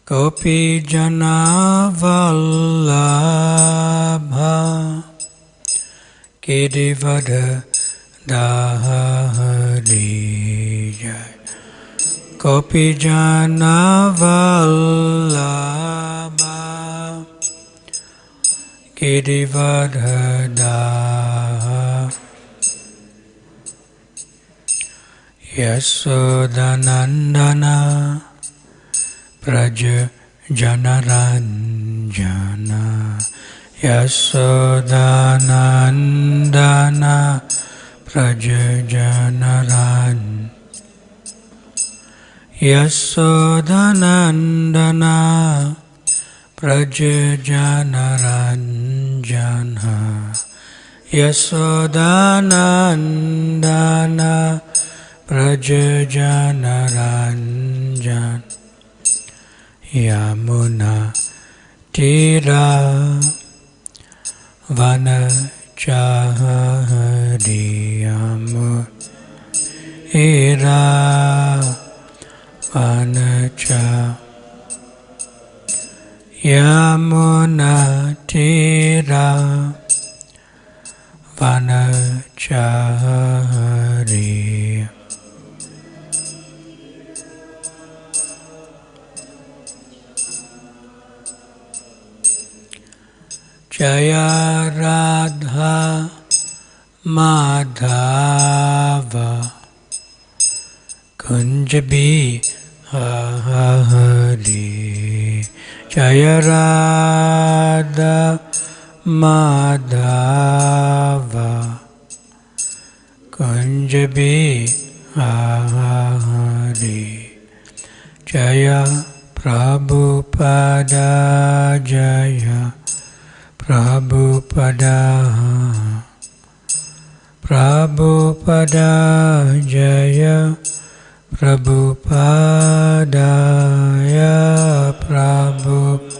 Gopi Jana Vallabha Girivardha Dhari Jai. Gopi Jana Vallabha Girivardha Dhari Yasodhanandana Praja Janaranjana Yasodhanandana Praja Janaran Yasodhanandana Praja Janaranjana Yasodhanandana Praja Janaranjana Yamuna Tira Vanachari Yamuna Vanacha Yamuna Tira Vanachari Jaya Radha Madhava Kunjabi Hari Jaya Radha Madhava Kunjabi Hari Jaya Prabhupada Jaya Prabhupada Prabhupada Jaya Prabhupada Ya Prabhupada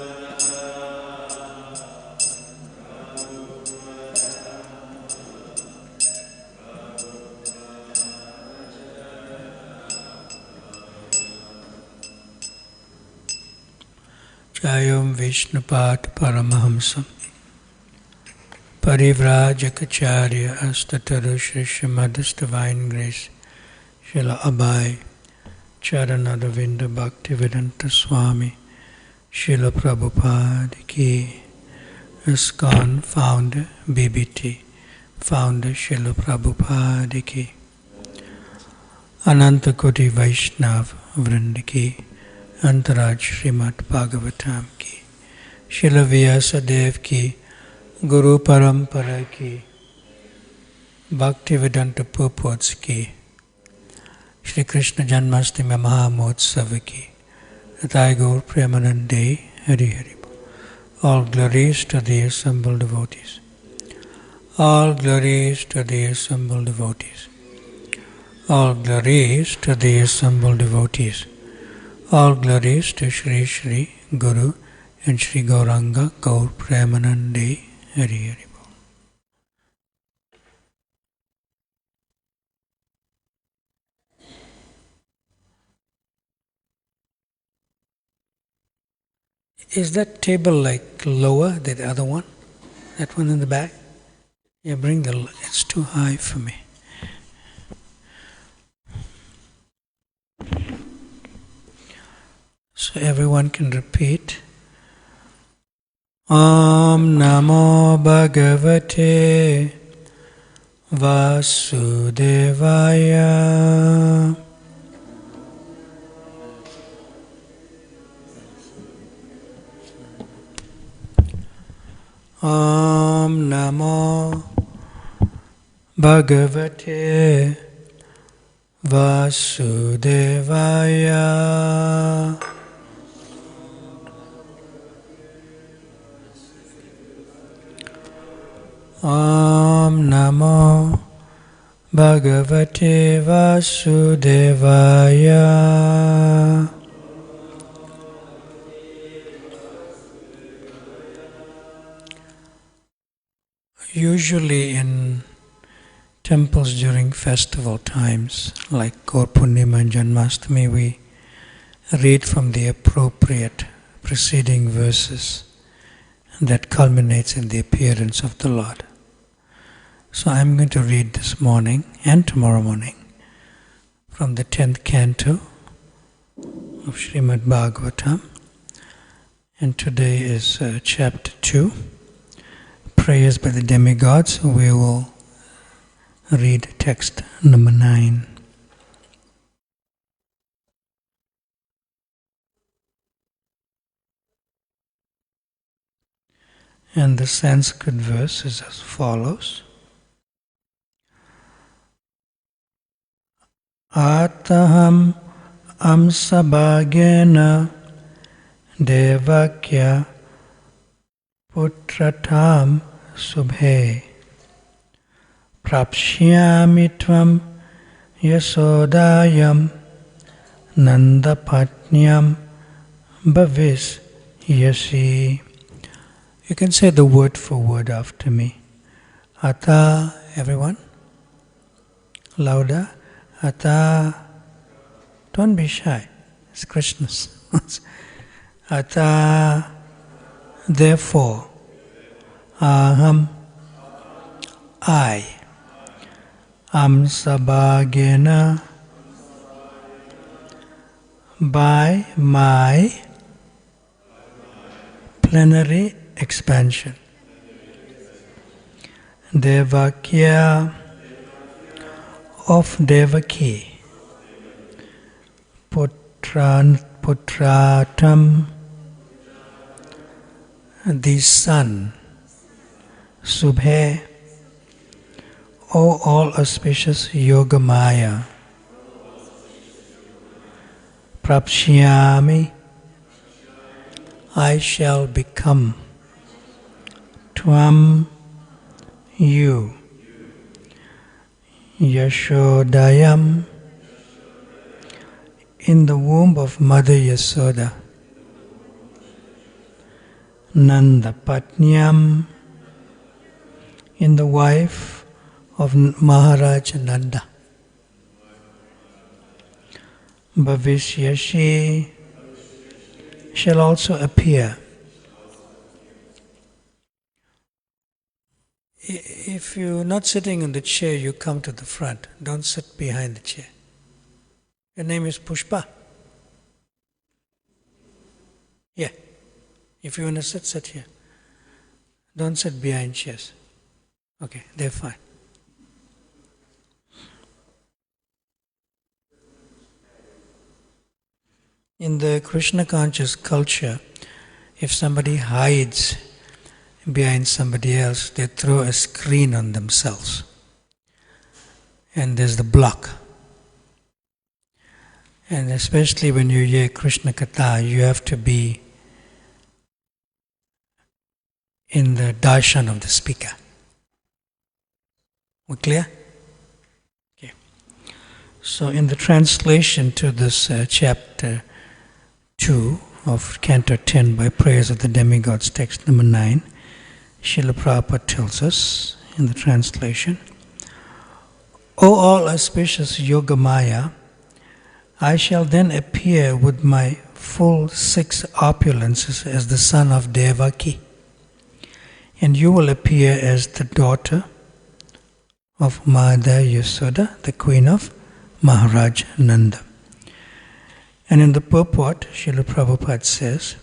Jayam Vishnupad Paramahamsam Parivrajacharya Astataru Shri Srimad Divine Grace Srila Abhay Charanaravinda Bhaktivedanta Swami Srila Prabhupada Ki ISKCON Founder BBT Founder Srila Prabhupada Ki Anantakoti Vaishnav Vrinda Ki Antaraj Srimad Bhagavatam Ki Srila Vyasadev Ki Guru Parampara Ki Bhaktivedanta Purports Ki Shri Krishna Janmashtami Mahamotsava Ki Tathai Gaur Premanande Hari Hari. All glories to the assembled devotees. All glories to the assembled devotees. All glories to the assembled devotees. All glories to Shri Shri Guru and Shri Gauranga Gaur Premanande Hari Hari. Is that table like lower than the other one? That one in the back? Yeah, it's too high for me. So everyone can repeat. Om Namo Bhagavate Vasudevaya. Om Namo Bhagavate Vasudevaya. Om Namo Bhagavate Vasudevaya. Usually in temples during festival times, like Gaur Purnima and Janmashtami, we read from the appropriate preceding verses that culminates in the appearance of the Lord. So I'm going to read this morning and tomorrow morning from the 10th canto of Srimad Bhagavatam, and today is chapter 2, Prayers by the Demigods. We will read text number 9. And the Sanskrit verse is as follows. Ataham amsabhagena devakya putratam subhe prapshyami tvam yasodayam nandapatnyam bhavis yasi. You can say the word for word after me. Ata, everyone? Louder. Ata. Don't be shy. It's Krishna's. Ata. Therefore. Aham. I. Amsabhagena. By my plenary expansion. Devakya of Devaki. Putratam, the son. Subhe, O all auspicious Yogamaya. Prapshyami, I shall become. Tvam, you. Yashodayam, in the womb of Mother Yasoda. Nandapatnyam, in the wife of Maharaj Nanda. Bhavishyashi, shall also appear. If you're not sitting in the chair, you come to the front. Don't sit behind the chair. Your name is Pushpa. Yeah. If you want to sit, sit here. Don't sit behind chairs. Okay, they're fine. In the Krishna conscious culture, if somebody hides behind somebody else, they throw a screen on themselves. And there's the block. And especially when you hear Krishna Katha, you have to be in the darshan of the speaker. We clear? Okay. So in the translation to this chapter 2 of Canto 10 by Prayers of the Demigods, text number 9, Srila Prabhupada tells us in the translation, O all auspicious Yogamaya, I shall then appear with my full 6 opulences as the son of Devaki, and you will appear as the daughter of Mother Yasoda, the queen of Maharaj Nanda. And in the purport, Srila Prabhupada says,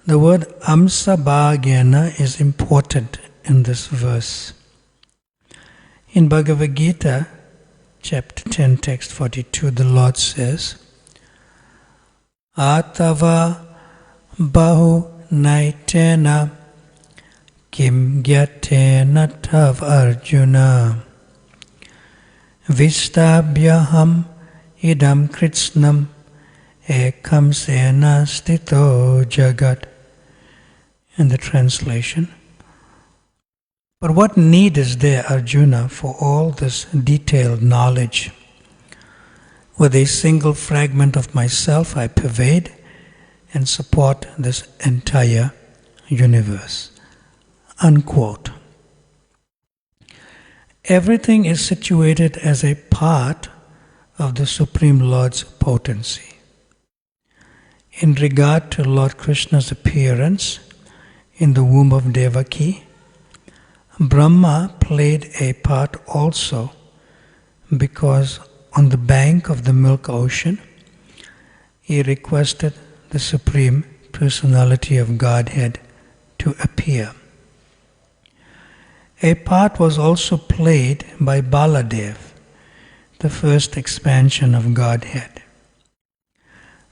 the word Amsabhagyana is important in this verse. In Bhagavad Gita, chapter 10, text 42, the Lord says, Atava bahu naitena kim gyatena tav arjuna vistabhyaham idam kritsnam ekam sena stito jagat. In the translation, but what need is there, Arjuna, for all this detailed knowledge? With a single fragment of myself, I pervade and support this entire universe. Unquote. Everything is situated as a part of the Supreme Lord's potency. In regard to Lord Krishna's appearance in the womb of Devaki, Brahma played a part also, because on the bank of the milk ocean, he requested the Supreme Personality of Godhead to appear. A part was also played by Baladev, the first expansion of Godhead.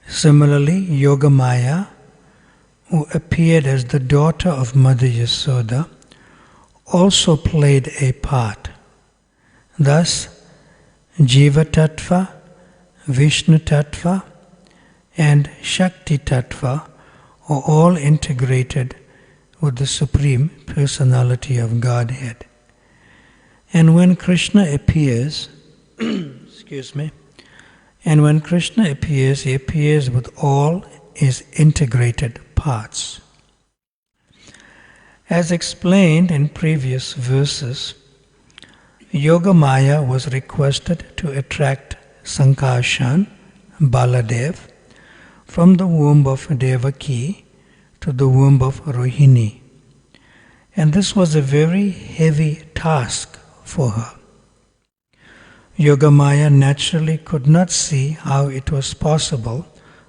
Similarly, Yogamaya, who appeared as the daughter of Mother Yasoda, also played a part. Thus, Jiva Tattva, Vishnu Tattva, and Shakti Tattva are all integrated with the Supreme Personality of Godhead. And when Krishna appears, and when Krishna appears, he appears with all his integrated parts. As explained in previous verses, Yogamaya was requested to attract Sankarshan, Baladev, from the womb of Devaki to the womb of Rohini. And this was a very heavy task for her. Yogamaya naturally could not see how it was possible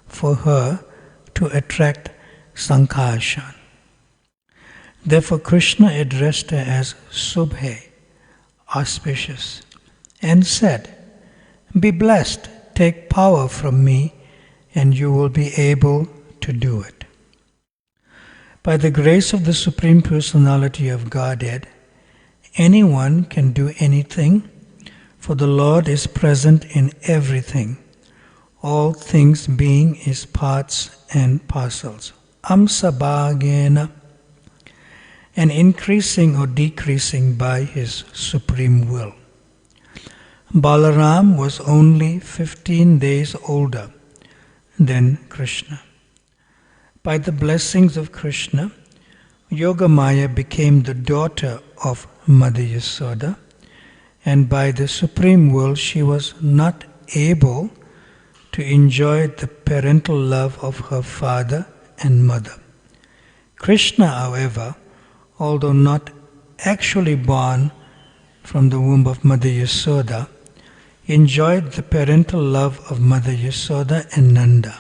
for her to attract Sankarshan. Therefore Krishna addressed her as Subhe, auspicious, and said, "Be blessed, take power from me, and you will be able to do it." By the grace of the Supreme Personality of Godhead, anyone can do anything, for the Lord is present in everything, all things being his parts and parcels. Amsabhagena, and increasing or decreasing by his supreme will. Balaram was only 15 days older than Krishna. By the blessings of Krishna, Yogamaya became the daughter of Mother Yasoda, and by the supreme will she was not able to enjoy the parental love of her father and mother. Krishna, however, although not actually born from the womb of Mother Yasoda, enjoyed the parental love of Mother Yasoda and Nanda.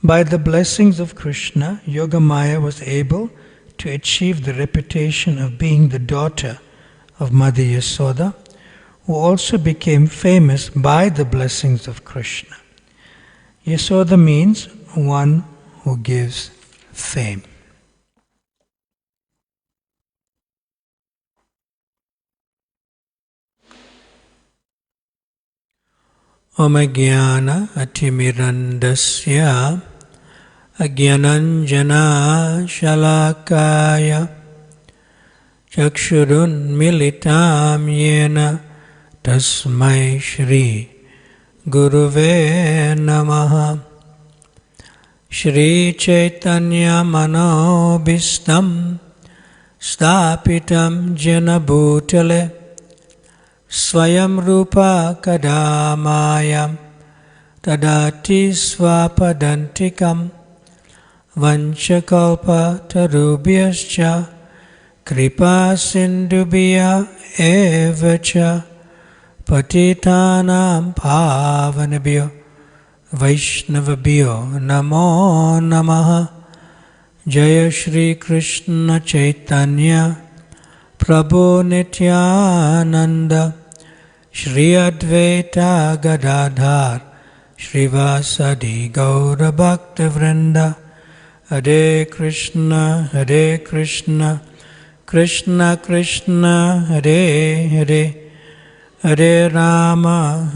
By the blessings of Krishna, Yogamaya was able to achieve the reputation of being the daughter of Mother Yasoda, who also became famous by the blessings of Krishna. Yasoda means one who gives fame. Om Jnana Atimirandasya Ajnananjana Shalakaya Chakshurun Militam Yena Tasmai Shri Guruve Namaha. Shri Chaitanya Manobhistam Stapitam Jena Bhutale Swayam Rupa Kadamayam Tadati Swapadantikam Vanchakalpa Tarubhyascha Kripa Sindubhya Evacha Patitanam Pavanabhyo Vaishnavabhyo Namo Namaha. Jaya Shri Krishna Chaitanya Prabhu Nityananda Shri Advaita Gadadhar Shrivasadi Gaura Bhakta Vrinda. Hare Krishna, Krishna Krishna, Hare Hare, Hare Rama,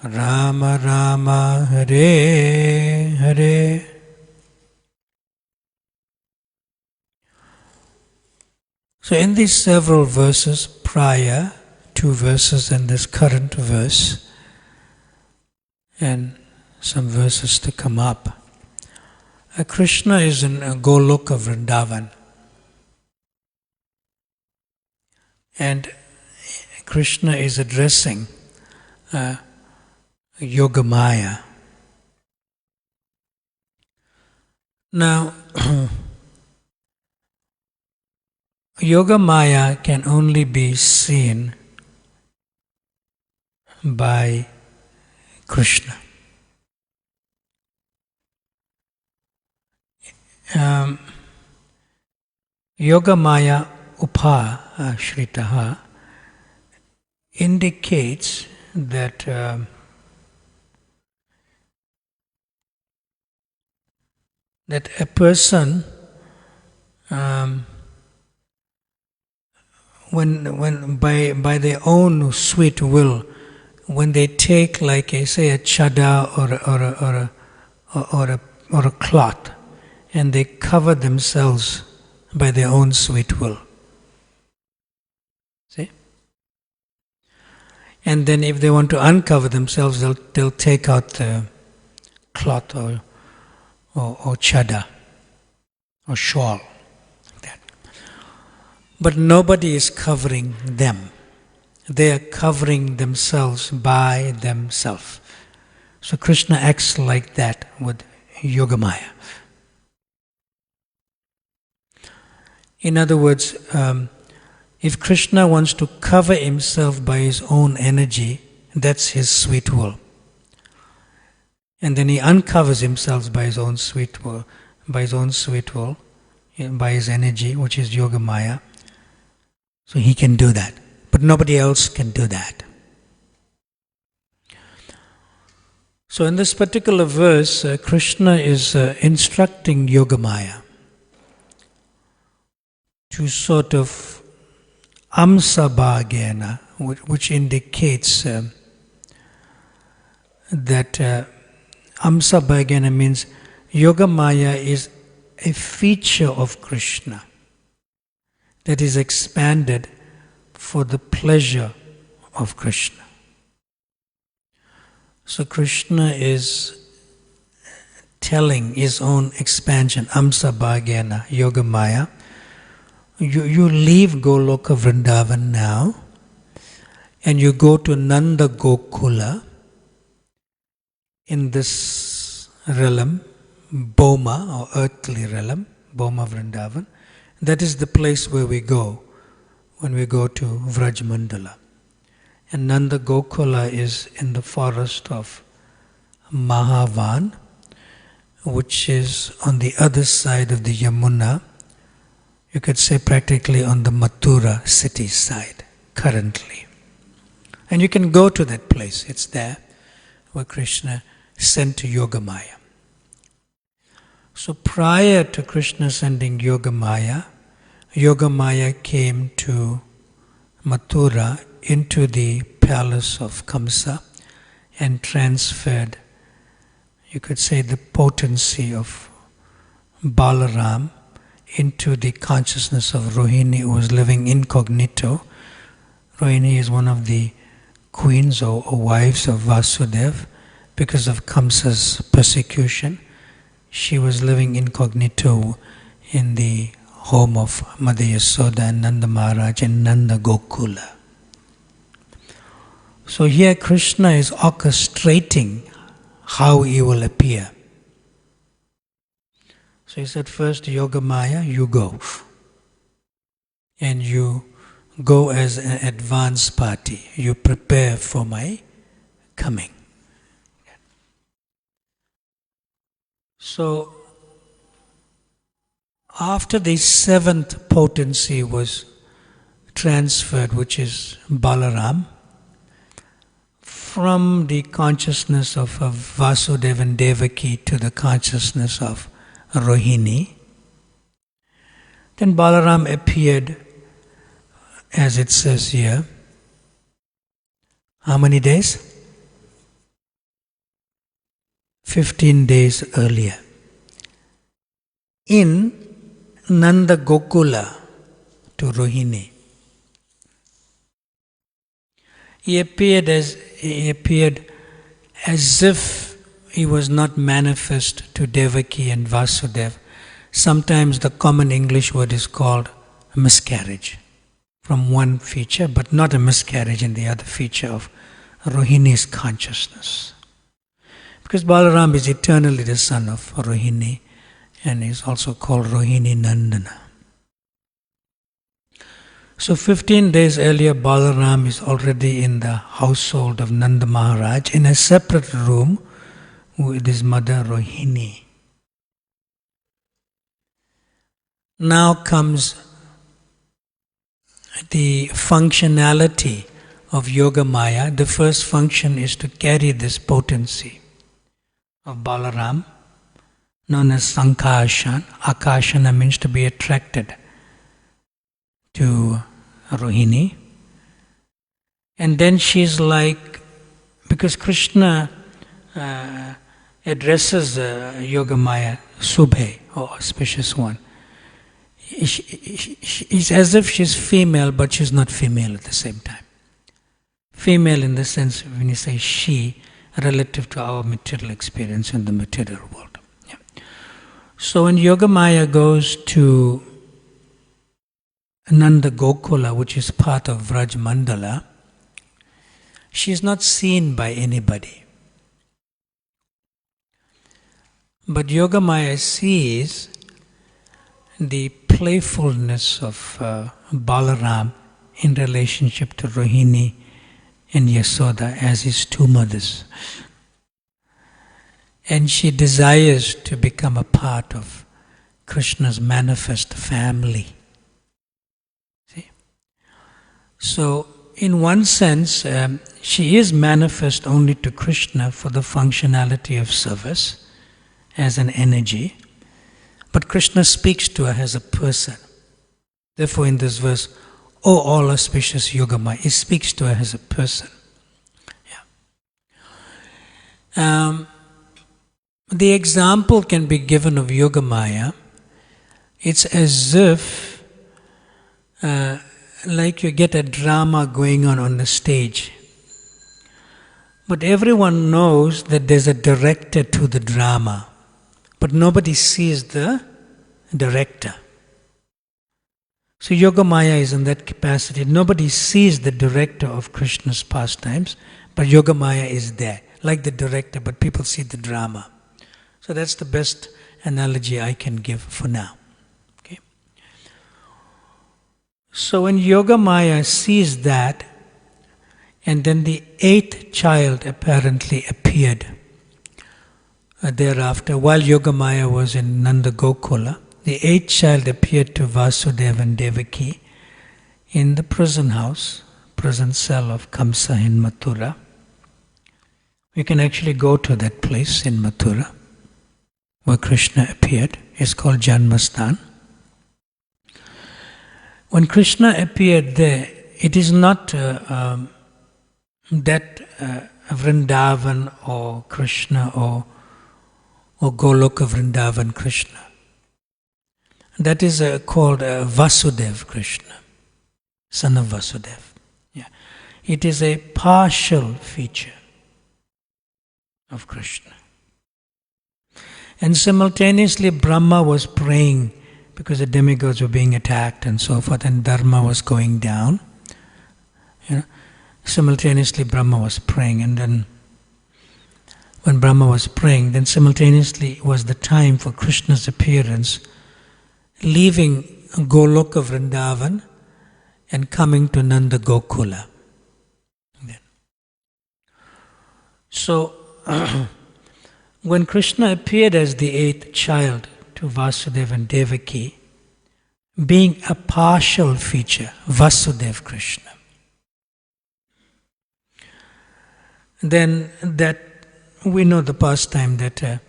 Rama Rama, Hare Hare. So in these several verses prior, 2 verses in this current verse, and some verses to come up, Krishna is in Goloka Vrindavan. And Krishna is addressing Yogamaya. Now, Yoga Maya can only be seen by Krishna. Yoga Maya Shritaha indicates that that a person, when by their own sweet will, when they take, like I say, a chada or a cloth, and they cover themselves by their own sweet will. See? And then if they want to uncover themselves, they'll take out the cloth or chada or shawl, like that. But nobody is covering them. They are covering themselves by themselves. So Krishna acts like that with Yogamaya. In other words, if Krishna wants to cover himself by his own energy, that's his sweet will. And then he uncovers himself by his own sweet will, by his energy, which is Yogamaya. So he can do that. But nobody else can do that. So in this particular verse, Krishna is instructing Yogamaya to sort of amsabhagena, which indicates that amsabhagena means Yogamaya is a feature of Krishna that is expanded for the pleasure of Krishna. So Krishna is telling his own expansion, amsabhagena, Yogamaya. You leave Goloka Vrindavan now, and you go to Nanda Gokula in this realm, Bhoma or earthly realm, Bhoma Vrindavan. That is the place where we go when we go to Vraj Mandala. And Nanda Gokula is in the forest of Mahavan, which is on the other side of the Yamuna. You could say practically on the Mathura city side, currently. And you can go to that place. It's there where Krishna sent Yogamaya. So prior to Krishna sending Yogamaya, Yogamaya came to Mathura into the palace of Kamsa and transferred, you could say, the potency of Balaram into the consciousness of Rohini, who was living incognito. Rohini is one of the queens or wives of Vasudeva. Because of Kamsa's persecution, she was living incognito in the home of Mother Yasoda and Nanda Maharaj in Nanda Gokula. So here Krishna is orchestrating how he will appear. So he said, first Yogamaya, you go. And you go as an advance party. You prepare for my coming. So after the seventh potency was transferred, which is Balaram, from the consciousness of Vasudeva and Devaki to the consciousness of Rohini, then Balaram appeared, as it says here, how many days? 15 days earlier. In Nanda Gokula to Rohini. He appeared as if he was not manifest to Devaki and Vasudeva. Sometimes the common English word is called miscarriage from one feature, but not a miscarriage in the other feature of Rohini's consciousness. Because Balaram is eternally the son of Rohini, and is also called Rohini Nandana. So 15 days earlier, Balaram is already in the household of Nanda Maharaj in a separate room with his mother Rohini. Now comes the functionality of Yoga Maya. The first function is to carry this potency of Balaram, known as Sankashana. Akashana means to be attracted to Rohini. And then she's like, because Krishna addresses Yoga Maya, Subhe, or auspicious one. It's as if she's female, but she's not female at the same time. Female in the sense when you say she, relative to our material experience in the material world. Yeah. So when Yoga Maya goes to Nanda Gokula, which is part of Vraj Mandala, she is not seen by anybody. But Yoga Maya sees the playfulness of Balaram in relationship to Rohini and Yasoda as his two mothers. And she desires to become a part of Krishna's manifest family. See? So, in one sense, she is manifest only to Krishna for the functionality of service as an energy. But Krishna speaks to her as a person. Therefore, in this verse, O all auspicious Yoga Maya, he speaks to her as a person. Yeah. The example can be given of Yoga Maya. It's as if, like you get a drama going on the stage. But everyone knows that there's a director to the drama. But nobody sees the director. So Yoga Maya is in that capacity. Nobody sees the director of Krishna's pastimes, but Yoga Maya is there, like the director, but people see the drama. So that's the best analogy I can give for now. Okay. So when Yoga Maya sees that, and then the 8th child apparently appeared thereafter, while Yoga Maya was in Nanda Gokula, the 8th child appeared to Vasudeva and Devaki in the prison house, prison cell of Kamsa in Mathura. We can actually go to that place in Mathura where Krishna appeared. It's called Janmastan. When Krishna appeared there, it is not that Vrindavan or Krishna or Goloka Vrindavan Krishna. That is called Vasudev Krishna, son of Vasudev. Yeah. It is a partial feature of Krishna. And simultaneously Brahma was praying because the demigods were being attacked and so forth, and Dharma was going down. You know, simultaneously Brahma was praying, and then when Brahma was praying, then simultaneously was the time for Krishna's appearance, leaving Goloka Vrindavan and coming to Nanda Gokula. So, when Krishna appeared as the 8th child to Vasudeva and Devaki, being a partial feature, Vasudev Krishna, then that we know the pastime that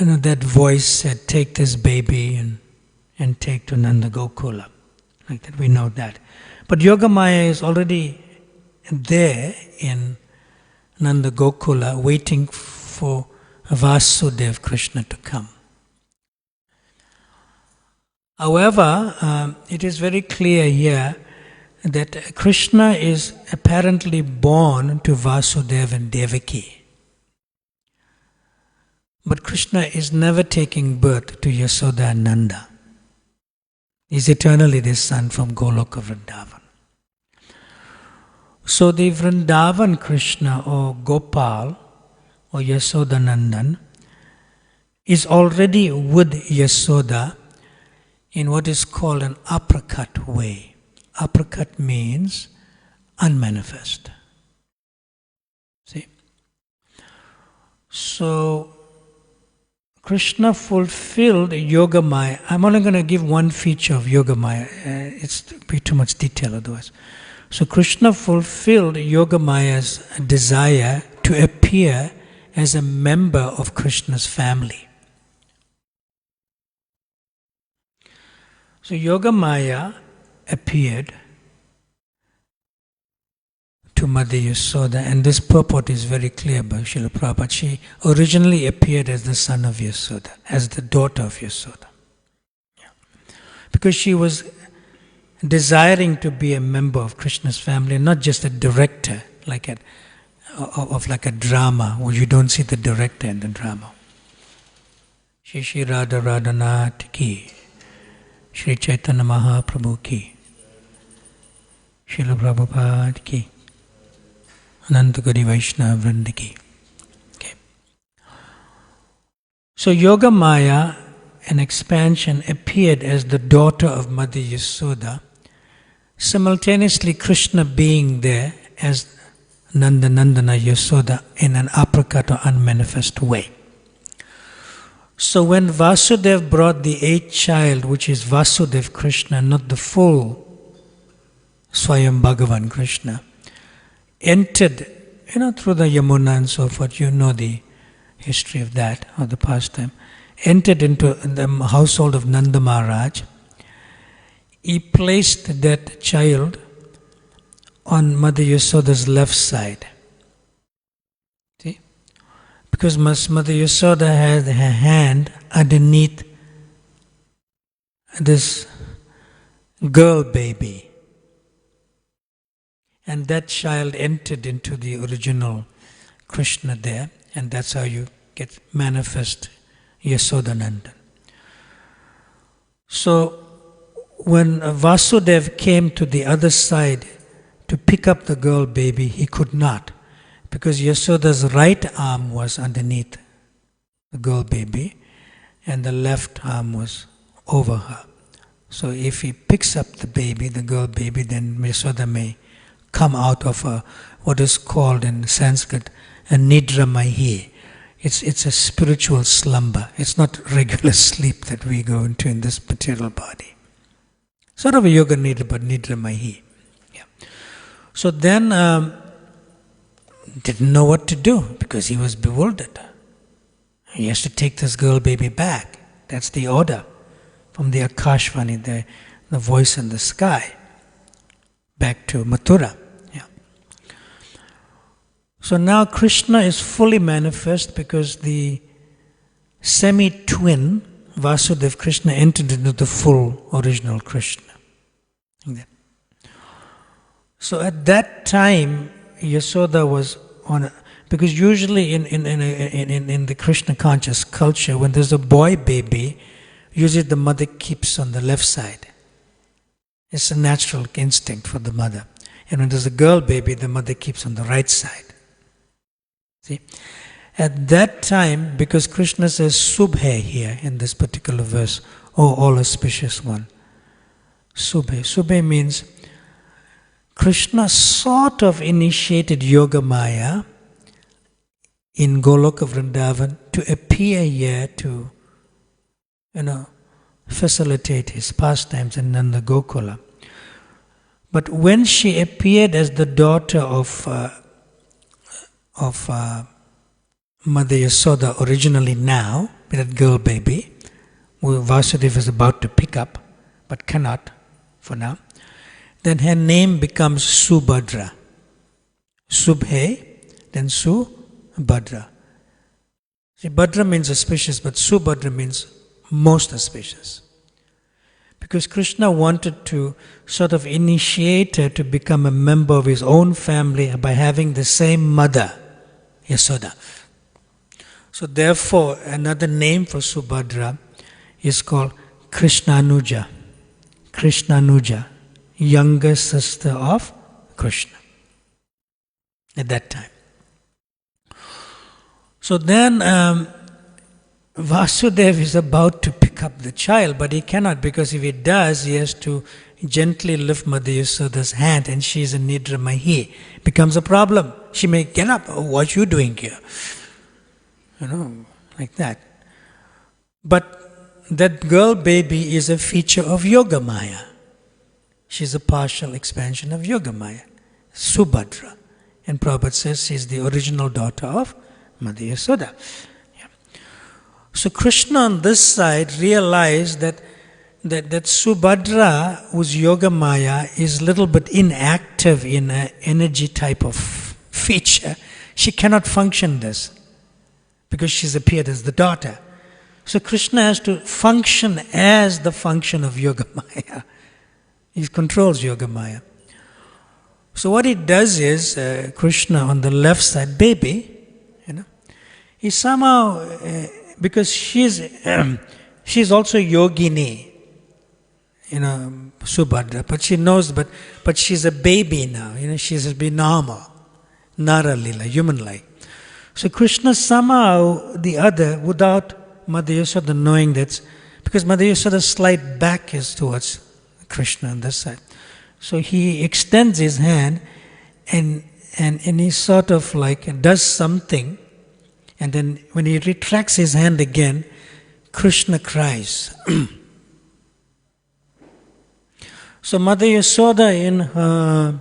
that voice said, take this baby and take to Nanda Gokula. Like that, we know that. But Yoga Maya is already there in Nanda Gokula, waiting for Vasudev Krishna to come. However, it is very clear here that Krishna is apparently born to Vasudeva and Devaki. But Krishna is never taking birth to Yasoda and Nanda. He is eternally the son from Goloka Vrindavan. So the Vrindavan Krishna or Gopal or Yasoda Nandan is already with Yasoda in what is called an aprakat way. Aprakat means unmanifest. See? So, Krishna fulfilled Yogamaya. I'm only going to give one feature of Yogamaya. It's be too much detail otherwise. So Krishna fulfilled Yogamaya's desire to appear as a member of Krishna's family. So Yogamaya appeared to Mother Yasoda, and this purport is very clear by Srila Prabhupada. She originally appeared as the son of Yasoda, as the daughter of Yasoda. Yeah. Because she was desiring to be a member of Krishna's family, not just a director like a drama where you don't see the director in the drama. Shri Radha Radhanath ki, Shri Chaitanya Mahaprabhu ki, Srila Prabhupada ki, Anantagari Vaishnava Vrinda ki. Okay. So Yogamaya, an expansion, appeared as the daughter of Mother Yasoda, simultaneously Krishna being there as Nandana Yasoda in an aprakat or unmanifest way. So when Vasudev brought the eighth child, which is Vasudev Krishna, not the full Swayam Bhagavan Krishna, entered, through the Yamuna and so forth, you know the history of that, or the pastime, entered into the household of Nanda Maharaj. He placed that child on Mother Yasoda's left side. See? Because Mother Yasoda had her hand underneath this girl baby. And that child entered into the original Krishna there, and that's how you get manifest Yasodanandan. So, when Vasudev came to the other side to pick up the girl baby, he could not, because Yasoda's right arm was underneath the girl baby, and the left arm was over her. So if he picks up the baby, the girl baby, then Yasoda may come out of what is called in Sanskrit a nidra mahi. It's a spiritual slumber. It's not regular sleep that we go into in this material body. Sort of a yoga nidra, but nidra mahi. Yeah. So then didn't know what to do because he was bewildered. He has to take this girl baby back. That's the order from the Akashvani, the voice in the sky, back to Mathura. Yeah. So now Krishna is fully manifest because the semi-twin Vasudev Krishna entered into the full original Krishna. So at that time, Yasoda was on, because usually in the Krishna conscious culture, when there's a boy baby, usually the mother keeps on the left side. It's a natural instinct for the mother. And when there's a girl baby, the mother keeps on the right side. See? At that time, because Krishna says Subhe here in this particular verse, oh all auspicious one, Subhe. Subhe means Krishna sort of initiated Yogamaya in Goloka Vrindavan to appear here to, facilitate his pastimes in Nanda Gokula. But when she appeared as the daughter of Mother Yasoda originally now, that girl baby, who Vasudeva is about to pick up, but cannot for now, then her name becomes Subhadra. Subhe, then Subhadra. See, Bhadra means auspicious, but Subhadra means most auspicious. Because Krishna wanted to sort of initiate her to become a member of his own family by having the same mother, Yasoda. So therefore, another name for Subhadra is called Krishnanuja. Krishnanuja, younger sister of Krishna at that time. So then Vasudeva is about to pick up the child, but he cannot, because if he does, he has to gently lift Mother Yasoda's hand, and she is a Nidra Mahi. Becomes a problem. She may get up. Oh, what are you doing here? Like that. But that girl baby is a feature of Yoga Maya. She's a partial expansion of Yoga Maya. Subhadra. And Prabhupada says she's the original daughter of Mother Yasoda. So Krishna on this side realized that Subhadra, whose Yoga Maya is a little bit inactive in an energy type of feature, she cannot function this because she's appeared as the daughter. So Krishna has to function as the function of Yoga Maya. He controls Yoga Maya. So what he does is, Krishna on the left side, baby, he somehow... because she's also yogini, Subhadra, but she knows, but she's a baby now, she's been normal, Nara Lila, human-like. So Krishna somehow, the other, without Mother Yasoda knowing that, because Mother Yasoda's slight back is towards Krishna on this side. So he extends his hand and he sort of like does something. And then when he retracts his hand again, Krishna cries. So Mother Yasoda, in her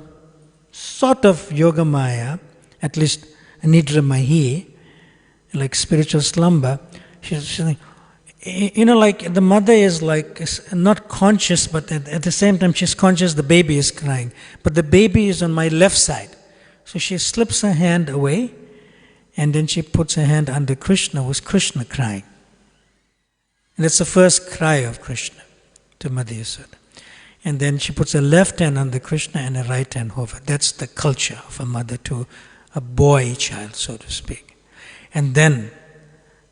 sort of Yoga Maya, at least Nidra Mahi, like spiritual slumber, she's like, like the mother is like not conscious, but at the same time she's conscious the baby is crying. But the baby is on my left side. So she slips her hand away, and then she puts her hand under Krishna, who's Krishna crying. And that's the first cry of Krishna to Mother Yasoda. And then she puts her left hand under Krishna and her right hand over. That's the culture of a mother to a boy child, so to speak. And then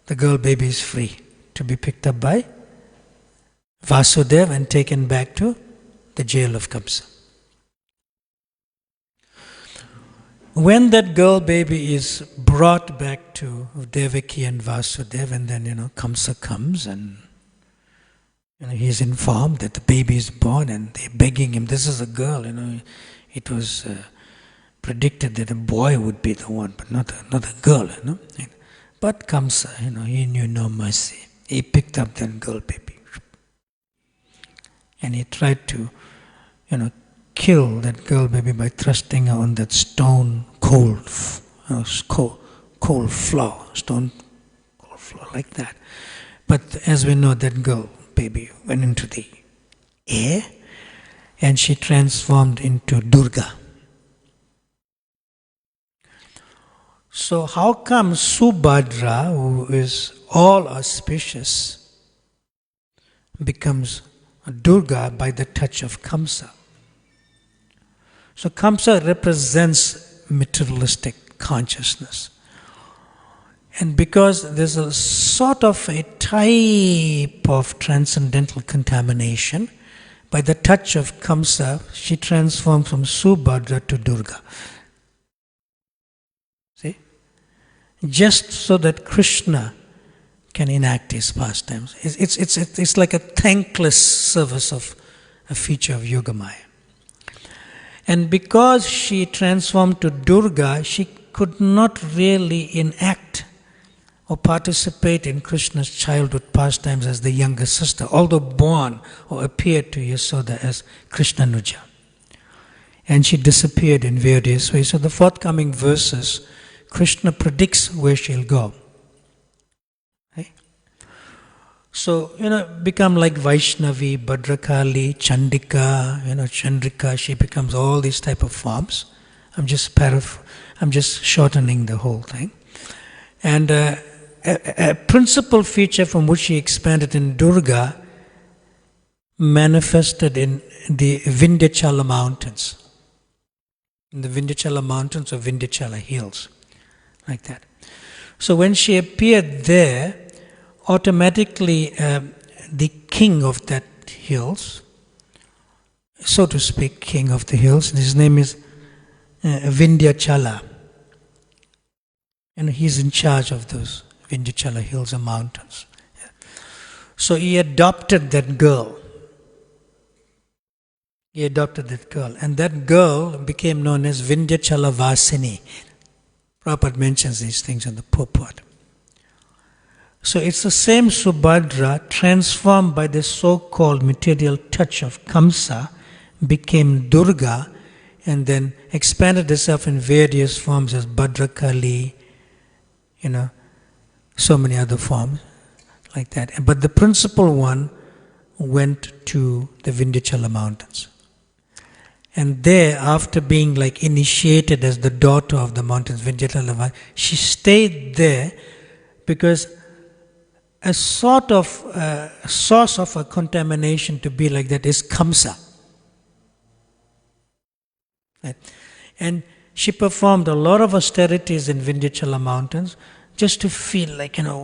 the girl baby is free to be picked up by Vasudeva and taken back to the jail of Kamsa. When that girl baby is brought back to Devaki and Vasudeva, and then Kamsa comes and he's informed that the baby is born, and they're begging him, this is a girl, it was predicted that a boy would be the one, but not a girl, But Kamsa, he knew no mercy. He picked up that girl baby. And he tried to, kill that girl baby by thrusting her on that stone cold floor, stone cold floor, like that. But as we know, that girl baby went into the air and she transformed into Durga. So how come Subhadra, who is all auspicious, becomes Durga by the touch of Kamsa? So Kamsa represents materialistic consciousness. And because there's a sort of a type of transcendental contamination, by the touch of Kamsa, she transforms from Subhadra to Durga. See? Just so that Krishna can enact his pastimes. It's like a thankless service of a feature of Yoga Maya. And because she transformed to Durga, she could not really enact or participate in Krishna's childhood pastimes as the younger sister, although born or appeared to Yasoda as Krishna Nuja. And she disappeared in various ways. So the forthcoming verses, Krishna predicts where she'll go. Okay? So, become like Vaishnavi, Bhadrakali, Chandika, Chandrika, she becomes all these type of forms. I'm just shortening the whole thing. And a principal feature from which she expanded in Durga manifested in the Vindhyachala mountains. In the Vindhyachala mountains or Vindhyachala hills, like that. So when she appeared there, automatically the king of that hills, so to speak, king of the hills, his name is Vindhyachala. And he's in charge of those Vindhyachala hills or mountains. So he adopted that girl. He adopted that girl. And that girl became known as Vindhyachala Vasini. Prabhupada mentions these things in the purport. So it's the same Subhadra transformed by the so-called material touch of Kamsa, became Durga, and then expanded herself in various forms as Bhadrakali, so many other forms like that. But the principal one went to the Vindhyachala mountains. And there, after being initiated as the daughter of the mountains, Vindhyachala, she stayed there because a sort of source of a contamination to be like that is Kamsa. Right? And she performed a lot of austerities in Vindhyachala mountains just to feel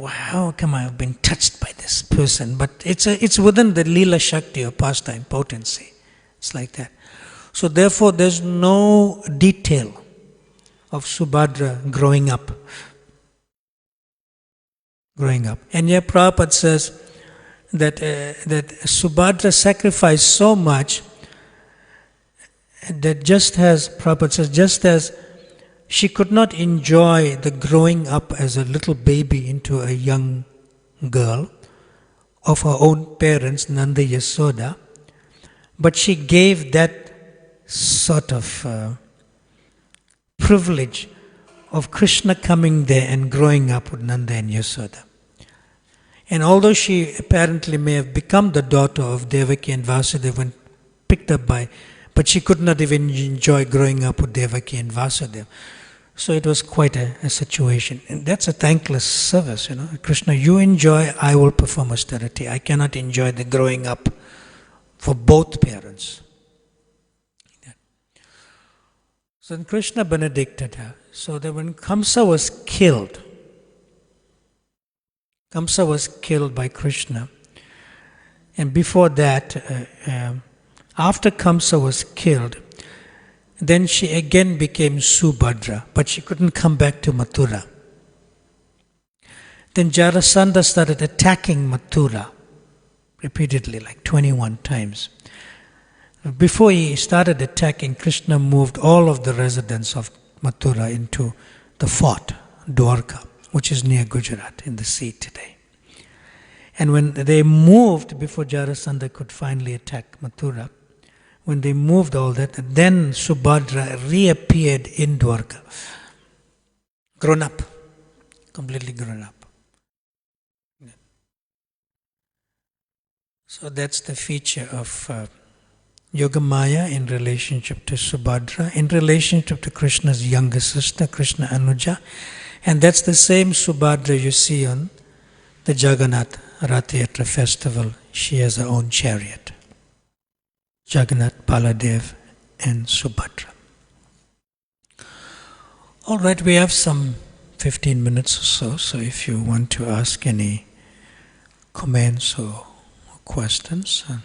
how come I have been touched by this person? But it's within the Leela Shakti or pastime potency. It's like that. So therefore there's no detail of Subhadra growing up. And yet Prabhupada says that Subhadra sacrificed so much that just as she could not enjoy the growing up as a little baby into a young girl of her own parents, Nanda Yasoda, but she gave that sort of privilege of Krishna coming there and growing up with Nanda and Yasoda. And although she apparently may have become the daughter of Devaki and Vasudeva when picked up but she could not even enjoy growing up with Devaki and Vasudeva. So it was quite a situation. And that's a thankless service, Krishna, you enjoy, I will perform austerity. I cannot enjoy the growing up for both parents. So then Krishna benedicted her. So that when Kamsa was killed by Krishna. And before that, after Kamsa was killed, then she again became Subhadra, but she couldn't come back to Mathura. Then Jarasandha started attacking Mathura repeatedly, 21 times. Before he started attacking, Krishna moved all of the residents of Mathura into the fort, Dwarka, which is near Gujarat, in the sea today. And when they moved, before Jarasandha could finally attack Mathura, when they moved all that, then Subhadra reappeared in Dwarka. Grown up. Completely grown up. So that's the feature of Yogamaya in relationship to Subhadra, in relationship to Krishna's younger sister, Krishna Anuja. And that's the same Subhadra you see on the Jagannath Rath Yatra festival. She has her own chariot. Jagannath, Baladev and Subhadra. All right, we have some 15 minutes or so if you want to ask any comments or questions. I'm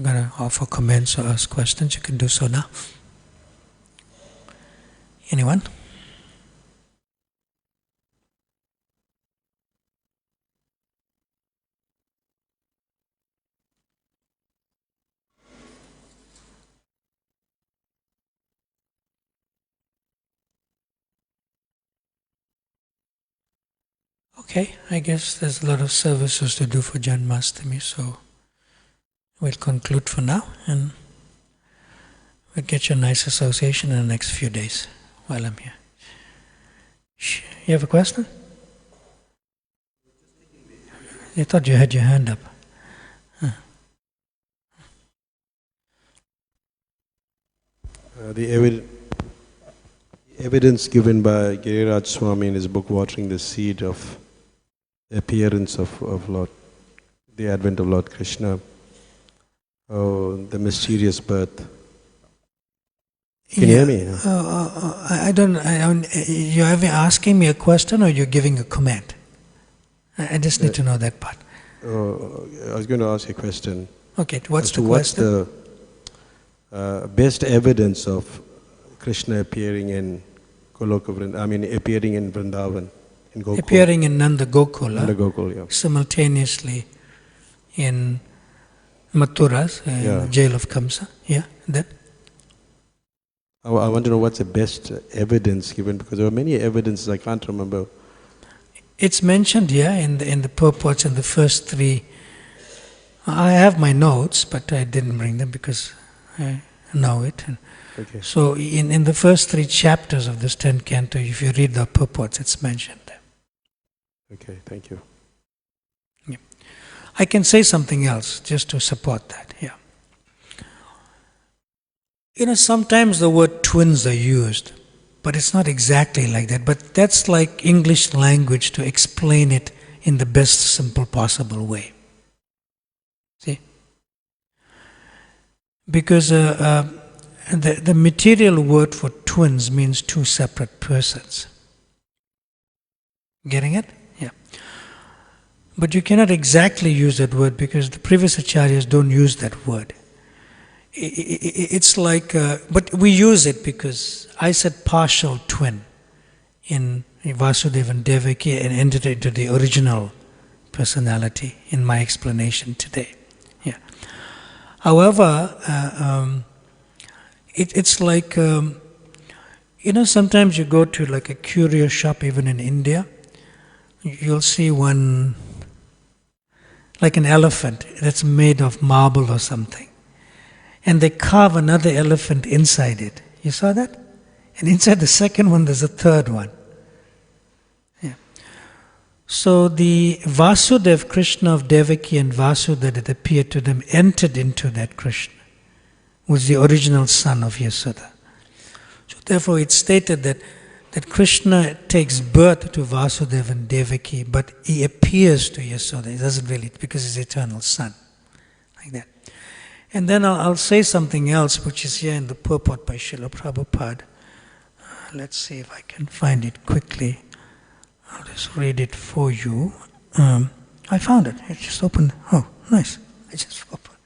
going to offer comments or ask questions. You can do so now. Anyone? Okay, I guess there's a lot of services to do for Janmashtami, so we'll conclude for now and we'll get you a nice association in the next few days while I'm here. You have a question? I thought you had your hand up. The evidence given by Giriraj Swami in his book Watering the Seed of appearance of Lord, the advent of Lord Krishna, the mysterious birth. Can you hear me? I don't. You're asking me a question or you're giving a comment? I just need to know that part. I was going to ask you a question. Okay, what's the question? What's the best evidence of Krishna appearing in appearing in Vrindavan? in Gokul. Appearing in Nanda Gokula. Nanda Gokul, yeah. Simultaneously in Mathura's, the jail of Kamsa. Yeah, then? I want to know what's the best evidence given, because there are many evidences, I can't remember. It's mentioned here in the purports in the first three. I have my notes, but I didn't bring them because I know it. Okay. So in the first three chapters of this 10th canto, if you read the purports, it's mentioned there. Okay, thank you. Yeah. I can say something else just to support that. Yeah. Sometimes the word twins are used, but it's not exactly like that. But that's like English language to explain it in the best simple possible way. See? Because the material word for twins means two separate persons. Getting it? Yeah. But you cannot exactly use that word because the previous acharyas don't use that word. It's like, but we use it because I said partial twin in Vasudeva and Devaki and entered into the original personality in my explanation today. Yeah. However, it's like, sometimes you go to like a curio shop even in India, you'll see one, like an elephant that's made of marble or something. And they carve another elephant inside it. You saw that? And inside the second one, there's a third one. Yeah. So the Vasudev, Krishna of Devaki and Vasudeva that appeared to them entered into that Krishna, who was the original son of Yasoda. So therefore it's stated that Krishna takes birth to Vasudeva and Devaki, but he appears to Yasoda. He doesn't really, because he's eternal son. Like that. And then I'll say something else, which is here in the purport by Srila Prabhupada. Let's see if I can find it quickly. I'll just read it for you. I found it. It just opened. Oh, nice. I just opened.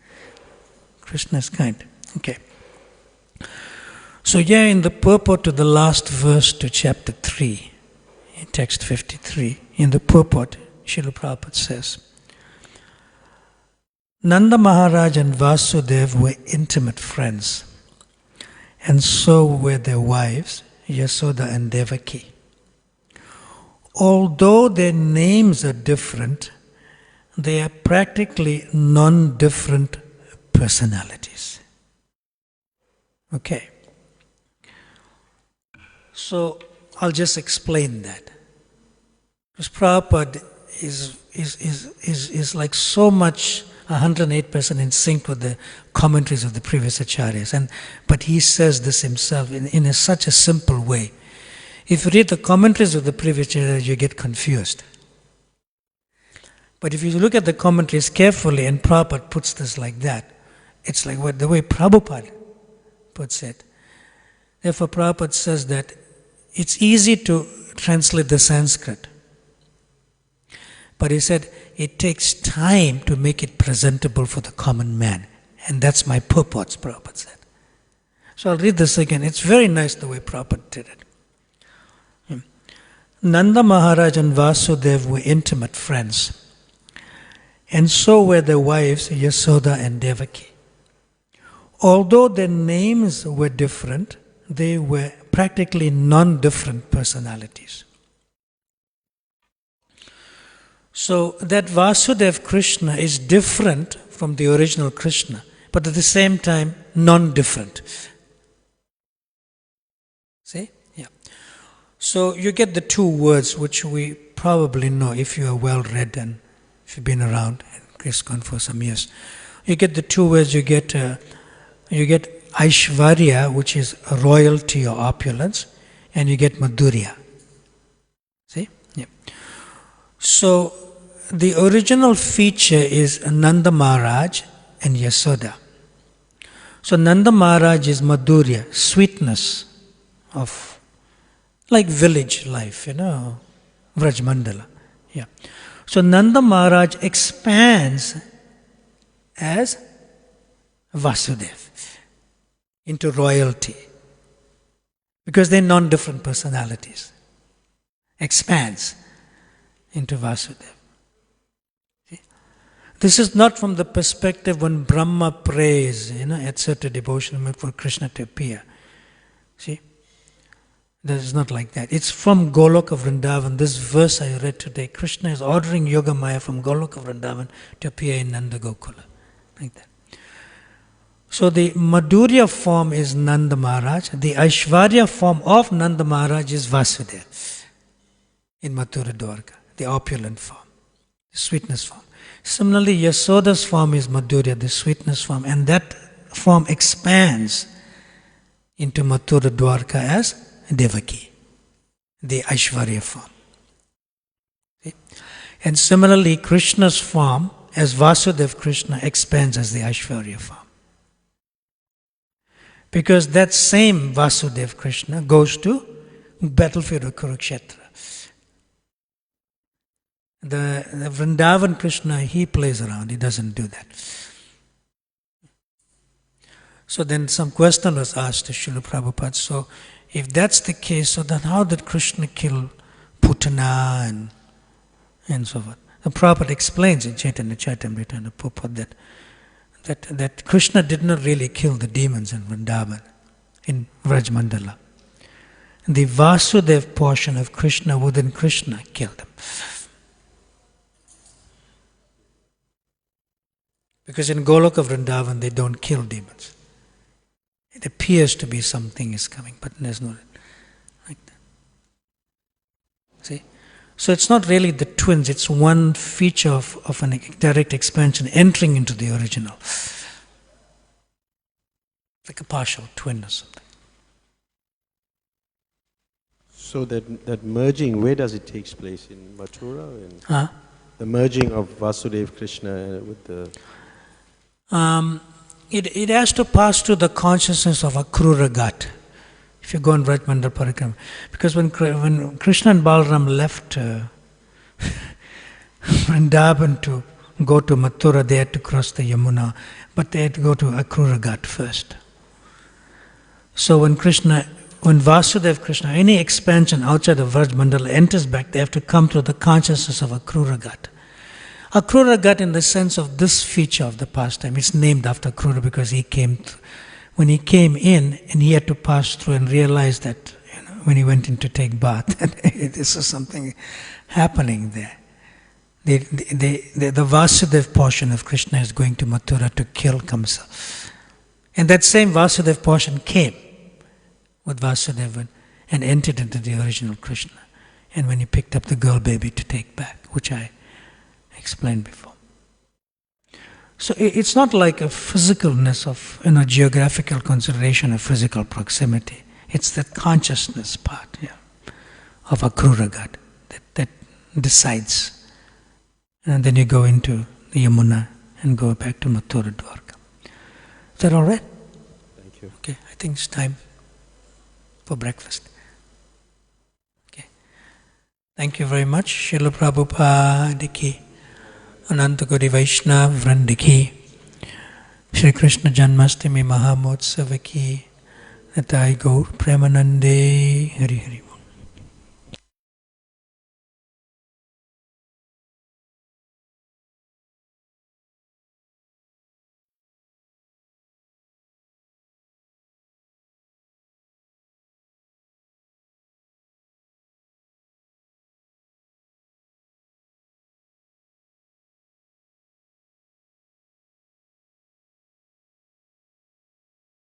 Krishna is kind. Okay. So here in the purport to the last verse to chapter 3, in text 53, in the purport, Srila Prabhupada says, Nanda Maharaj and Vasudev were intimate friends, and so were their wives, Yasoda and Devaki. Although their names are different, they are practically non-different personalities. Okay. So I'll just explain that. Because Prabhupada is like so much 108% in sync with the commentaries of the previous acharyas. But he says this himself in such a simple way. If you read the commentaries of the previous acharyas, you get confused. But if you look at the commentaries carefully, and Prabhupada puts this like that, it's like the way Prabhupada puts it. Therefore, Prabhupada says that it's easy to translate the Sanskrit. But he said, it takes time to make it presentable for the common man. And that's my purports, Prabhupada said. So I'll read this again. It's very nice the way Prabhupada did it. Nanda Maharaj and Vasudev were intimate friends. And so were their wives, Yasoda and Devaki. Although their names were different, they were practically non-different personalities. So that Vasudev Krishna is different from the original Krishna, but at the same time non-different. See? Yeah. So you get the two words which we probably know if you are well read and if you've been around in ISKCON for some years. You get the two words, you get Aishvarya, which is royalty or opulence, and you get Madhurya. See? Yeah. So the original feature is Nanda Maharaj and Yasoda. So Nanda Maharaj is Madhurya, sweetness of, like village life, Vraj Mandala. Yeah. So Nanda Maharaj expands as Vasudev into royalty because they're non-different personalities. Expands. into Vasudeva. See? This is not from the perspective when Brahma prays, etc. devotion for Krishna to appear. See? That is not like that. It's from Goloka Vrindavan. This verse I read today, Krishna is ordering Yogamaya from Goloka Vrindavan to appear in Nanda Gokula. Like that. So the Madhurya form is Nanda Maharaj. The Aishwarya form of Nanda Maharaj is Vasudeva in Mathura Dwarka, the opulent form, the sweetness form. Similarly, Yasoda's form is Madhurya, the sweetness form, and that form expands into Mathura Dwarka as Devaki, the Aishwarya form. See? And similarly, Krishna's form as Vasudeva Krishna expands as the Aishwarya form. Because that same Vasudeva Krishna goes to battlefield of Kurukshetra. The Vrindavan Krishna, he plays around, he doesn't do that. So then some question was asked to Srila Prabhupada, so if that's the case, so then how did Krishna kill Putana and so forth? The Prabhupada explains in Chaitanya Charitamrita and the Prabhupada that Krishna did not really kill the demons in Vrindavan, in Vrajmandala. The Vasudeva portion of Krishna within Krishna killed them. Because in Goloka Vrindavan they don't kill demons. It appears to be something is coming, but there's no like that. See? So it's not really the twins, it's one feature of an direct expansion entering into the original. Like a partial twin or something. So that merging, where does it take place? In Mathura? The merging of Vasudeva Krishna with the... It has to pass through the consciousness of Akrura Ghat. If you go on Vrajmandala Parikrama. Because when Krishna and Balaram left Vrindavan to go to Mathura, they had to cross the Yamuna, but they had to go to Akrura Ghat first. So when Vasudeva Krishna, any expansion outside of Vrajmandala enters back, they have to come through the consciousness of Akrura Ghat. Akrura Ghat, in the sense of this feature of the pastime, is named after Akrura because when he came in and he had to pass through and realize that when he went in to take bath, this is something happening there. The Vasudeva portion of Krishna is going to Mathura to kill Kamsa. And that same Vasudeva portion came with Vasudeva and entered into the original Krishna. And when he picked up the girl baby to take back, which I explained before. So it's not like a physicalness of geographical consideration of physical proximity. It's that consciousness part of Akrura Ghat that decides. And then you go into the Yamuna and go back to Mathura Dwarka. Is that all right? Thank you. Okay, I think it's time for breakfast. Okay. Thank you very much. Srila Prabhupada ki, Ananta Gauri Vaishnava Vranda ki, Shri Krishna Janmashtami Mahamotsava ki, Nitai Gaur Premanande, Hari Hari.